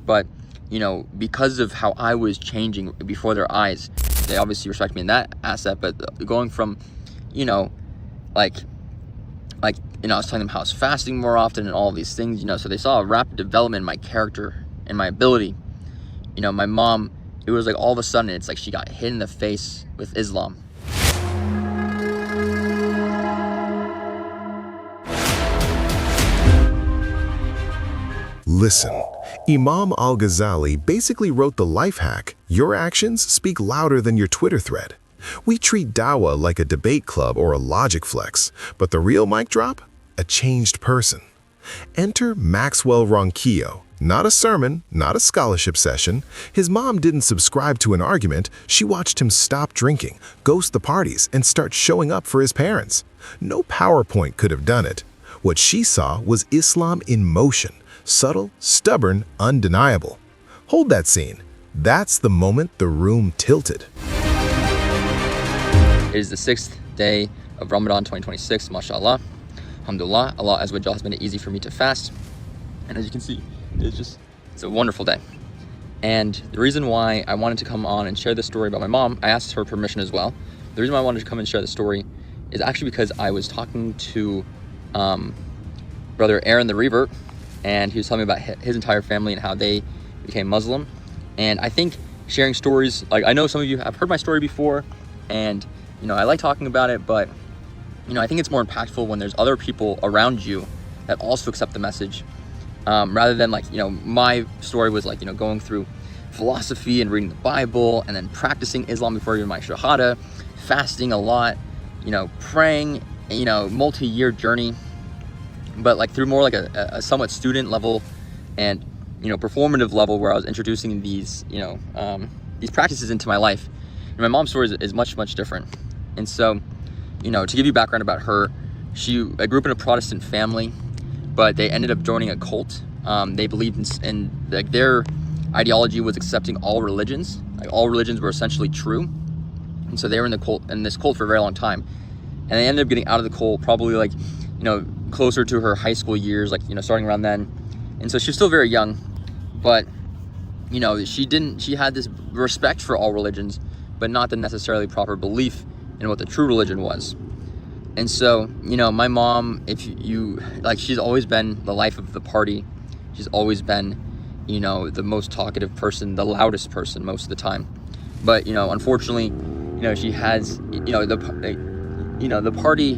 but, you know, because of how I was changing before their eyes, they obviously respect me in that asset. But going from, you know, like, you know, I was telling them how I was fasting more often and all of these things, you know, so they saw a rapid development in my character and my ability. You know, my mom, it was like all of a sudden, it's like she got hit in the face with Islam. Listen, Imam Al-Ghazali basically wrote the life hack, your actions speak louder than your Twitter thread. We treat Daawah like a debate club or a logic flex, but the real mic drop? A changed person. Enter Maxwell Ronquillo. Not a sermon, not a scholarship session. His mom didn't subscribe to an argument. She watched him stop drinking, ghost the parties, and start showing up for his parents. No PowerPoint could have done it. What she saw was Islam in motion. Subtle, stubborn, undeniable. Hold that scene. That's the moment the room tilted. It is the 6th day of Ramadan 2026, mashallah. Alhamdulillah, Allah Azza wa Jalla has made it easy for me to fast. And as you can see, it's a wonderful day. And the reason why I wanted to come on and share this story about my mom, I asked her permission as well. The reason why I wanted to come and share the story is actually because I was talking to Brother Aaron the Revert, and he was telling me about his entire family and how they became Muslim. And I think sharing stories, like I know some of you have heard my story before, and you know, I like talking about it, but you know, I think it's more impactful when there's other people around you that also accept the message, rather than like, you know, my story was like, you know, going through philosophy and reading the Bible and then practicing Islam before even my Shahada, fasting a lot, you know, praying, you know, multi-year journey, but like through more like a somewhat student level and, you know, performative level where I was introducing these, you know, these practices into my life. And my mom's story is much, much different. And so, you know, to give you background about her, I grew up in a Protestant family, but they ended up joining a cult. They believed in like their ideology was accepting all religions. Like all religions were essentially true. And so they were in this cult for a very long time. And they ended up getting out of the cult probably like, you know, closer to her high school years, like, you know, starting around then. And so she was still very young, but, you know, she had this respect for all religions, but not the necessarily proper belief in what the true religion was. And so, you know, my mom, if you like, she's always been the life of the party. She's always been, you know, the most talkative person, the loudest person most of the time. But, you know, unfortunately, you know, she has, you know, the party,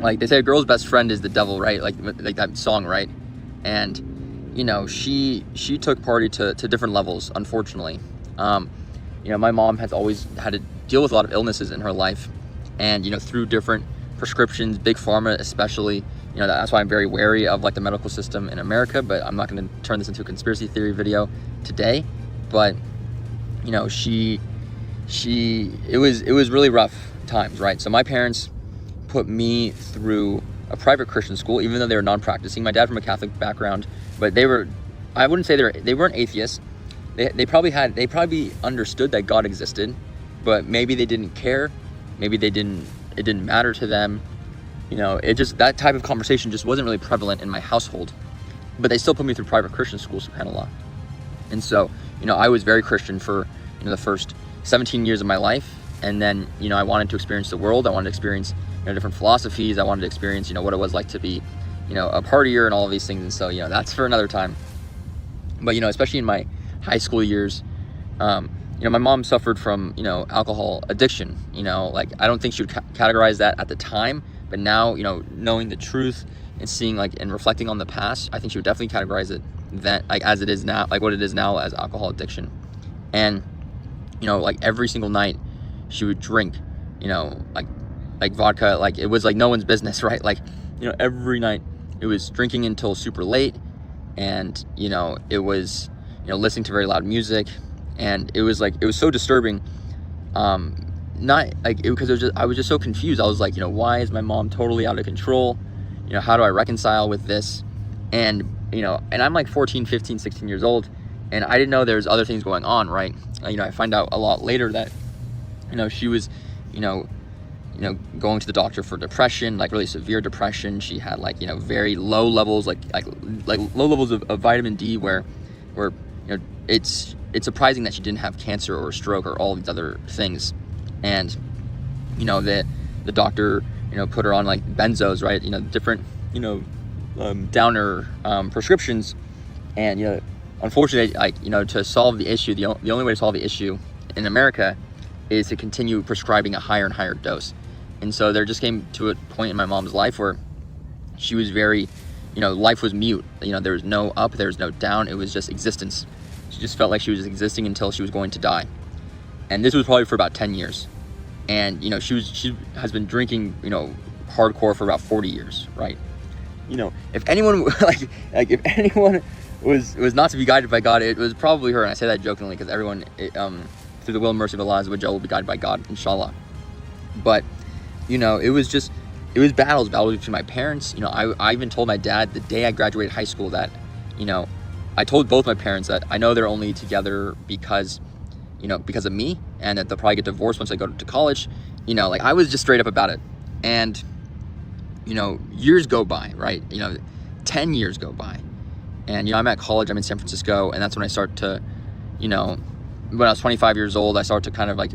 like they say, a girl's best friend is the devil, right? Like that song, right? And, you know, she took party to different levels, unfortunately. You know, my mom has always had to deal with a lot of illnesses in her life, and, you know, through different prescriptions, big pharma especially, you know, that's why I'm very wary of like the medical system in America, but I'm not going to turn this into a conspiracy theory video today. But, you know, it was really rough times, right? So my parents put me through a private Christian school, even though they were non-practicing. My dad from a Catholic background, but I wouldn't say they weren't atheists. They probably understood that God existed, but maybe they didn't care. Maybe it didn't matter to them. You know, that type of conversation just wasn't really prevalent in my household. But they still put me through private Christian schools, subhanAllah. And so, you know, I was very Christian for, you know, the first 17 years of my life. And then, you know, I wanted to experience the world. I wanted to experience, you know, different philosophies. I wanted to experience, you know, what it was like to be, you know, a partier and all of these things. And so, you know, that's for another time. But, you know, especially in my high school years, you know, my mom suffered from, you know, alcohol addiction. You know, like, I don't think she would categorize that at the time, but now, you know, knowing the truth and seeing, like, and reflecting on the past, I think she would definitely categorize it that, like, as it is now, like what it is now as alcohol addiction. And, you know, like every single night she would drink, you know, like vodka, like it was like no one's business, right? Like, you know, every night it was drinking until super late, and, you know, it was, you know, listening to very loud music. And it was so disturbing, not like it, because I was just so confused. I was like, you know, why is my mom totally out of control? You know, how do I reconcile with this? And, you know, and I'm like 14, 15, 16 years old, and I didn't know there's other things going on, right? You know, I find out a lot later that, you know, she was, you know, going to the doctor for depression, like really severe depression. She had like, very low levels, like low levels of vitamin D, where it's surprising that she didn't have cancer or a stroke or all these other things. And the doctor put her on like benzos, right, different downer prescriptions. And unfortunately, like, to solve the issue, the only way to solve the issue in America is to continue prescribing a higher and higher dose. And so there just came to a point in my mom's life where she was very, life was mute. There was no up, there was no down. It was just existence. She just felt like she was existing until she was going to die. And this was probably for about 10 years. And, she has been drinking, hardcore for about 40 years, right? If anyone, if anyone was not to be guided by God, it was probably her. And I say that jokingly because everyone, through the will and mercy of Allah, will be guided by God, inshallah. But, it was battles between my parents. I even told my dad the day I graduated high school that, I told both my parents that I know they're only together because of me, and that they'll probably get divorced once I go to college. Like, I was just straight up about it. And, years go by, right? 10 years go by. And, I'm at college, I'm in San Francisco, and that's when I start to, when I was 25 years old, I started to kind of like,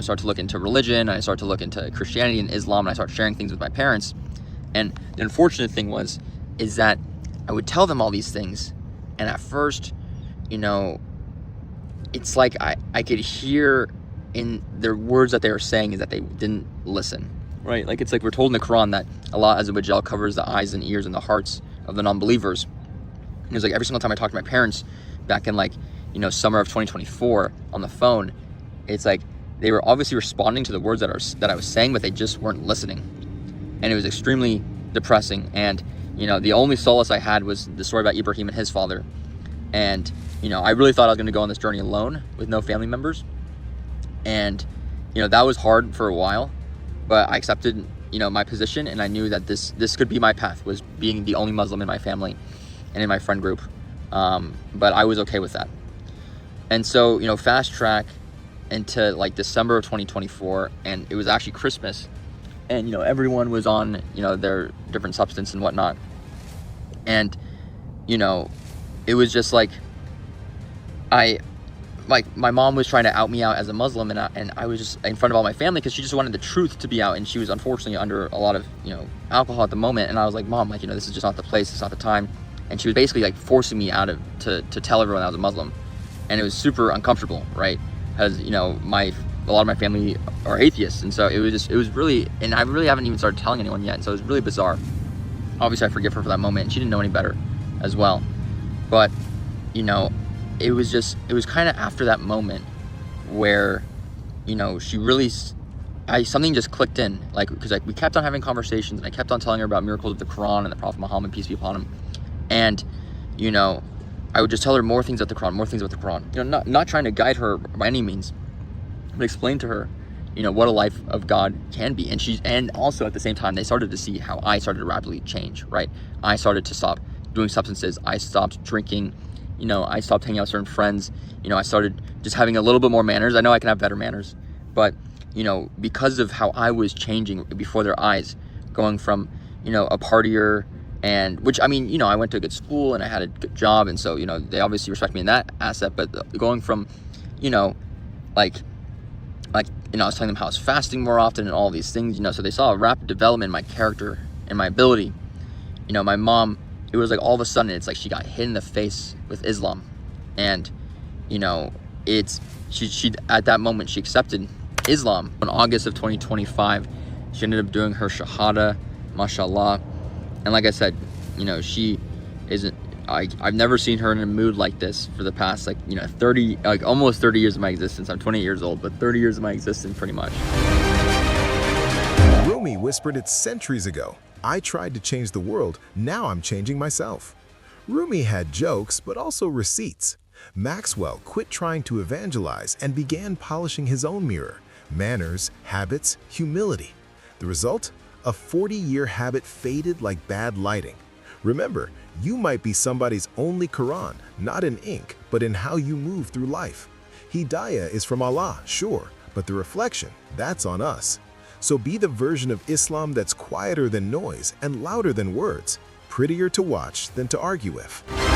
start to look into religion. I started to look into Christianity and Islam, and I started sharing things with my parents. And the unfortunate thing is that I would tell them all these things, and at first, it's like I could hear in their words that they were saying is that they didn't listen, right? Like, it's like we're told in the Quran that Allah Azza wa Jal covers the eyes and ears and the hearts of the non-believers. And it was like every single time I talked to my parents back in like, summer of 2024 on the phone, it's like they were obviously responding to the words that I was saying, but they just weren't listening. And it was extremely depressing. And, the only solace I had was the story about Ibrahim and his father. And, I really thought I was going to go on this journey alone with no family members. And, that was hard for a while, but I accepted, my position, and I knew that this could be my path, was being the only Muslim in my family and in my friend group. But I was okay with that. And so, fast track into like December of 2024, and it was actually Christmas, and everyone was on their different substance and whatnot. And it was just like my mom was trying to out me out as a Muslim, and I was just in front of all my family because she just wanted the truth to be out, and she was unfortunately under a lot of alcohol at the moment. And I was like, Mom, like, this is just not the place, it's not the time. And she was basically like forcing me out of to tell everyone I was a Muslim, and it was super uncomfortable, right? Because a lot of my family are atheists, and so it was really, and I really haven't even started telling anyone yet, and so it was really bizarre. Obviously, I forgive her for that moment, and she didn't know any better as well. But it was kind of after that moment where she really, something just clicked in, like, because we kept on having conversations, and I kept on telling her about miracles of the Quran and the Prophet Muhammad, peace be upon him. And I would just tell her more things about the Quran, not trying to guide her by any means, but explain to her, what a life of God can be. And also at the same time, they started to see how I started to rapidly change, right? I started to stop doing substances. I stopped drinking. I stopped hanging out with certain friends. I started just having a little bit more manners. I know I can have better manners, but, because of how I was changing before their eyes, going from, a partier, and which, I went to a good school and I had a good job. And so, they obviously respect me in that asset, but going from, I was telling them how I was fasting more often and all these things, so they saw a rapid development in my character and my ability. My mom, it was like all of a sudden, it's like she got hit in the face with Islam. And, she at that moment, she accepted Islam. In August of 2025, she ended up doing her Shahada, mashallah. And like I said, she isn't, I've never seen her in a mood like this for the past, almost 30 years of my existence. I'm 28 years old, but 30 years of my existence, pretty much. Rumi whispered it centuries ago. I tried to change the world, now I'm changing myself. Rumi had jokes, but also receipts. Maxwell quit trying to evangelize and began polishing his own mirror: manners, habits, humility. The result? A 40-year habit faded like bad lighting. Remember, you might be somebody's only Quran, not in ink, but in how you move through life. Hidayah is from Allah, sure, but the reflection, that's on us. So be the version of Islam that's quieter than noise and louder than words, prettier to watch than to argue with.